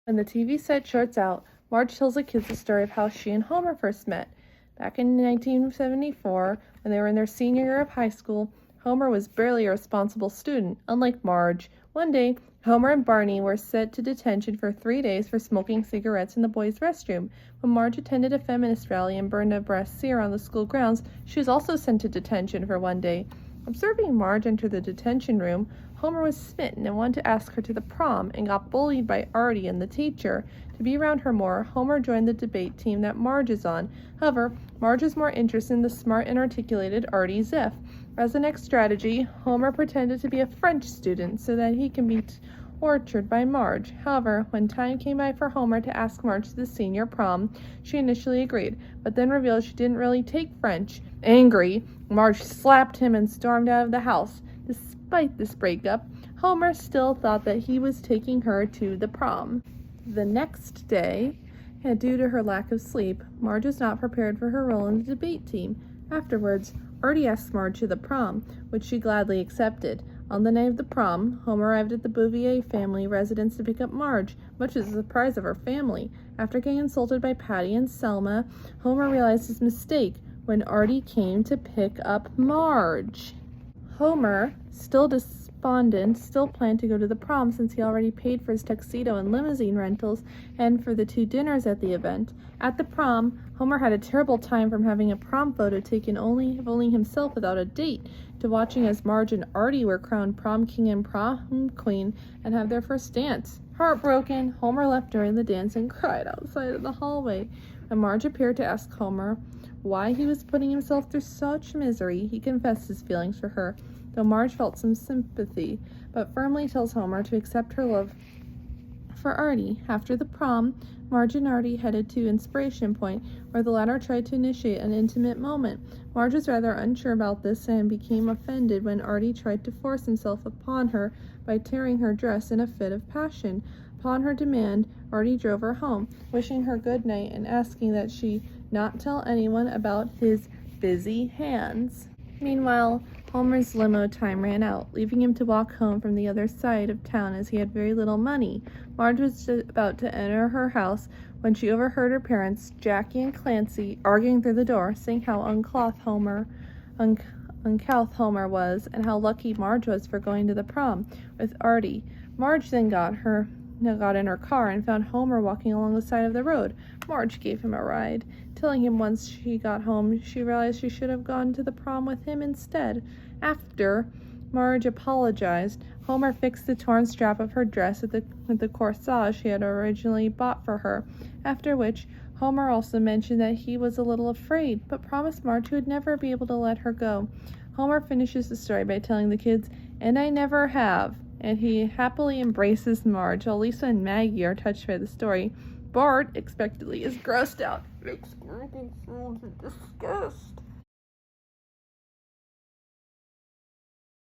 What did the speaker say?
When the TV set shorts out, Marge tells the kids the story of how she and Homer first met. Back in 1974, when they were in their senior year of high school, Homer was barely a responsible student, unlike Marge. One day, Homer and Barney were sent to detention for 3 days for smoking cigarettes in the boys' restroom. When Marge attended a feminist rally and burned a brassiere on the school grounds, she was also sent to detention for 1 day. Observing Marge enter the detention room, Homer was smitten and wanted to ask her to the prom and got bullied by Artie and the teacher. To be around her more, Homer joined the debate team that Marge is on. However, Marge is more interested in the smart and articulated Artie Ziff. As the next strategy, Homer pretended to be a French student so that he can be tortured by Marge. However, when time came by for Homer to ask Marge to the senior prom, she initially agreed, but then revealed she didn't really take French. Angry, Marge slapped him and stormed out of the house. Despite this breakup, Homer still thought that he was taking her to the prom. The next day, and due to her lack of sleep, Marge was not prepared for her role in the debate team. Afterwards, Artie asked Marge to the prom, which she gladly accepted. On the night of the prom, Homer arrived at the Bouvier family residence to pick up Marge, much to the surprise of her family. After getting insulted by Patty and Selma, Homer realized his mistake when Artie came to pick up Marge. Homer, still despondent, still planned to go to the prom since he already paid for his tuxedo and limousine rentals and for the 2 dinners at the event. At the prom, Homer had a terrible time from having a prom photo taken only himself without a date, to watching as Marge and Artie were crowned prom king and prom queen and have their first dance. Heartbroken, Homer left during the dance and cried outside of the hallway. When Marge appeared to ask Homer why he was putting himself through such misery, he confessed his feelings for her, though Marge felt some sympathy, but firmly tells Homer to accept her love for Artie. After the prom, Marge and Artie headed to Inspiration Point, where the latter tried to initiate an intimate moment. Marge was rather unsure about this and became offended when Artie tried to force himself upon her by tearing her dress in a fit of passion. Upon her demand, Artie drove her home, wishing her good night and asking that she not tell anyone about his busy hands. Meanwhile, Homer's limo time ran out, leaving him to walk home from the other side of town as he had very little money. Marge was about to enter her house when she overheard her parents, Jackie and Clancy, arguing through the door, saying how uncouth Homer was and how lucky Marge was for going to the prom with Artie. Marge then got in her car and found Homer walking along the side of the road. Marge gave him a ride, telling him once she got home she realized she should have gone to the prom with him instead. After Marge apologized, Homer fixed the torn strap of her dress with the corsage he had originally bought for her, after which Homer also mentioned that he was a little afraid, but promised Marge he would never be able to let her go. Homer finishes the story by telling the kids, "And I never have," and he happily embraces Marge, while Lisa and Maggie are touched by the story. Bart, expectantly, is grossed out. Makes gurgling sounds in disgust.